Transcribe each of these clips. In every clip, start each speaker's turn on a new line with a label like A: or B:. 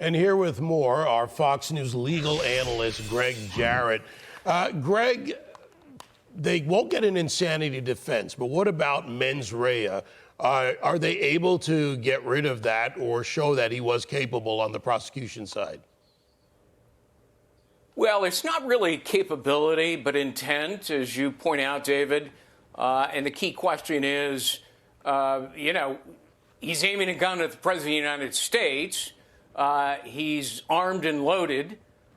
A: And here with more, our Fox News legal analyst, Gregg Jarrett. Greg, they won't get an insanity defense, but what about mens rea? Are they able to get rid of that or show that he was capable on the prosecution side?
B: Well, it's not really capability, but intent, as you point out, David. And the key question is, he's aiming a gun at the President of the United States. He's armed and loaded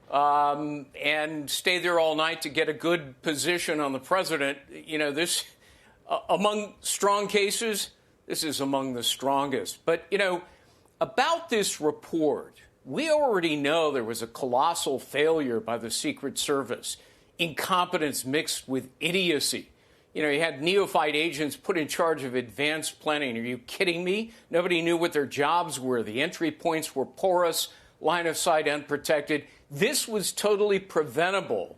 B: and stayed there all night to get a good position on the president. This, among strong cases, this is among the strongest. But, about this report, we already know there was a colossal failure by the Secret Service, incompetence mixed with idiocy. You had neophyte agents put in charge of advanced planning. Are you kidding me? Nobody knew what their jobs were. The entry points were porous, line of sight unprotected. This was totally preventable.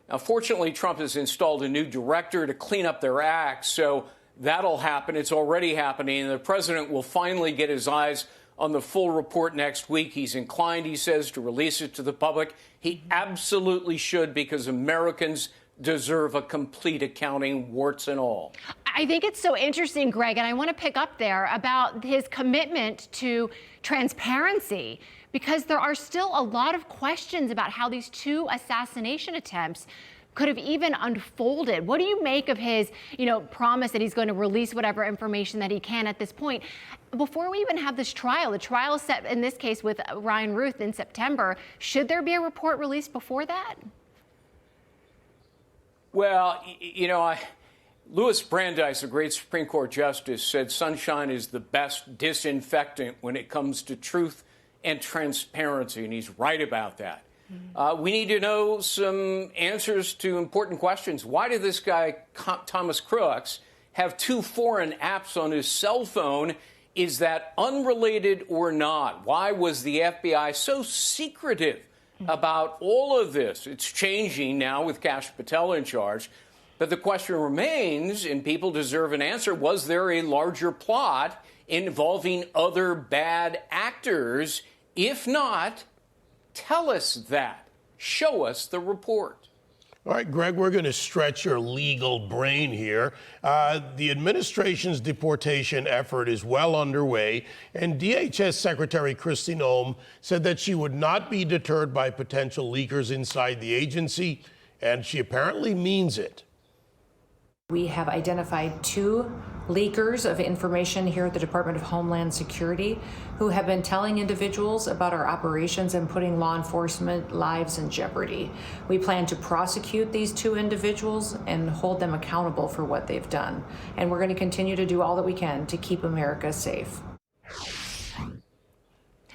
B: Now, fortunately, Trump has installed a new director to clean up their act, so that'll happen. It's already happening, and the president will finally get his eyes on the full report next week. He's inclined, he says, to release it to the public. He absolutely should, because Americans deserve a complete accounting, warts and all.
C: I think it's so interesting, Greg, and I want to pick up there about his commitment to transparency, because there are still a lot of questions about how these two assassination attempts could have even unfolded. What do you make of his, promise that he's going to release whatever information that he can at this point? Before we even have this trial, the trial is set in this case with Ryan Ruth in September. Should there be a report released before that?
B: Well, Louis Brandeis, a great Supreme Court justice, said sunshine is the best disinfectant when it comes to truth and transparency, and he's right about that. We need to know some answers to important questions. Why did this guy, Thomas Crooks, have 2 foreign apps on his cell phone? Is that unrelated or not? Why was the FBI so secretive about all of this? It's changing now with Kash Patel in charge. But the question remains, and people deserve an answer, was there a larger plot involving other bad actors? If not, tell us that. Show us the report.
A: All right, Greg, we're going to stretch your legal brain here. The administration's deportation effort is well underway, and DHS Secretary Kristi Noem said that she would not be deterred by potential leakers inside the agency, and she apparently means it.
D: We have identified 2 leakers of information here at the Department of Homeland Security who have been telling individuals about our operations and putting law enforcement lives in jeopardy. We plan to prosecute these 2 individuals and hold them accountable for what they've done. And we're going to continue to do all that we can to keep America safe.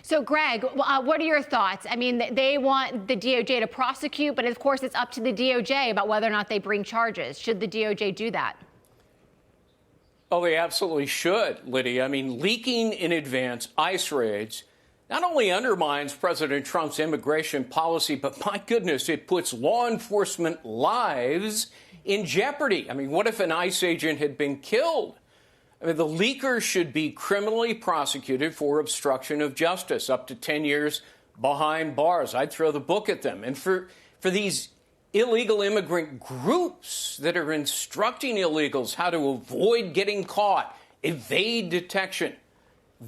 C: So, Greg, what are your thoughts? I mean, they want the DOJ to prosecute, but of course it's up to the DOJ about whether or not they bring charges. Should the DOJ do that?
B: Oh, they absolutely should, Lydia. I mean, leaking in advance ICE raids not only undermines President Trump's immigration policy, but my goodness, it puts law enforcement lives in jeopardy. I mean, what if an ICE agent had been killed? I mean, the leakers should be criminally prosecuted for obstruction of justice, up to 10 years behind bars. I'd throw the book at them. And for these illegal immigrant groups that are instructing illegals how to avoid getting caught, evade detection,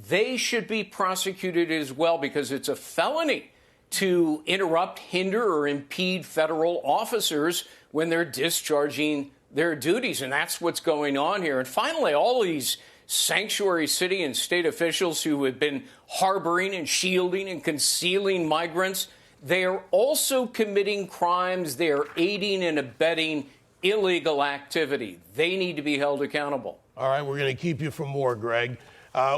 B: they should be prosecuted as well, because it's a felony to interrupt, hinder, or impede federal officers when they're discharging their duties. And that's what's going on here. And finally, all these sanctuary city and state officials who have been harboring and shielding and concealing migrants, they are also committing crimes. They are aiding and abetting illegal activity. They need to be held accountable.
A: All right, we're going to keep you for more, Greg.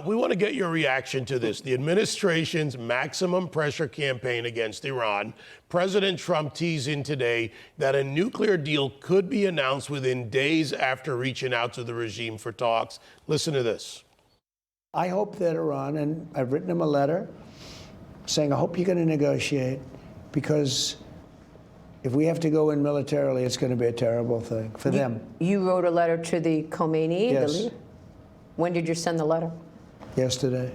A: We want to get your reaction to this. The administration's maximum pressure campaign against Iran. President Trump teasing today that a nuclear deal could be announced within days after reaching out to the regime for talks. Listen to this.
E: I hope that Iran, and I've written him a letter saying, I hope you're going to negotiate, because if we have to go in militarily, it's going to be a terrible thing for them.
F: You wrote a letter to the Khomeini?
E: Yes.
F: The leader? When did you send the letter?
E: Yesterday.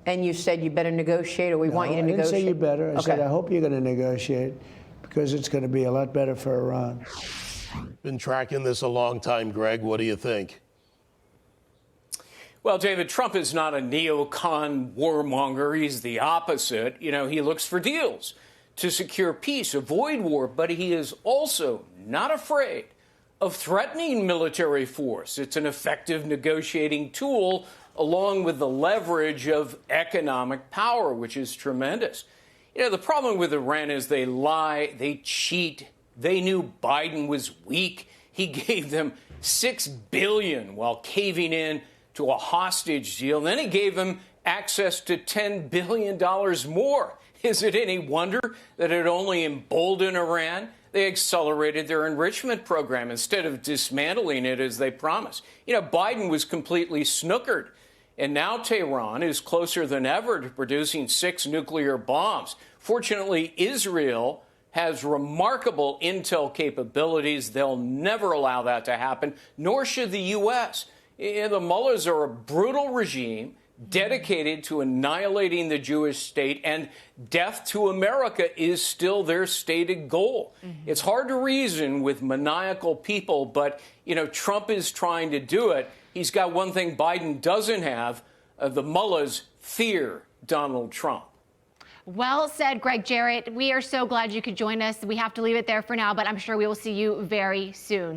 F: And you said you better negotiate, or we want you to
E: I didn't
F: negotiate?
E: say you better. I said
F: Okay.
E: I hope you're going to negotiate because it's going to be a lot better for Iran.
A: Been tracking this a long time, Greg. What do you think?
B: Well, David, Trump is not a neocon warmonger. He's the opposite. You know, he looks for deals to secure peace, avoid war, but he is also not afraid of threatening military force. It's an effective negotiating tool along with the leverage of economic power, which is tremendous. You know, the problem with Iran is they lie, they cheat. They knew Biden was weak. He gave them $6 billion while caving in to a hostage deal. And then he gave them access to $10 billion more. Is it any wonder that it only emboldened Iran? They accelerated their enrichment program instead of dismantling it as they promised. You know, Biden was completely snookered. And now Tehran is closer than ever to producing 6 nuclear bombs. Fortunately, Israel has remarkable intel capabilities. They'll never allow that to happen, nor should the U.S. The mullahs are a brutal regime dedicated to annihilating the Jewish state, and death to America is still their stated goal. It's hard to reason with maniacal people, but, you know, Trump is trying to do it. He's got one thing Biden doesn't have. The mullahs fear Donald Trump.
C: Well said, Gregg Jarrett. We are so glad you could join us. We have to leave it there for now, but I'm sure we will see you very soon.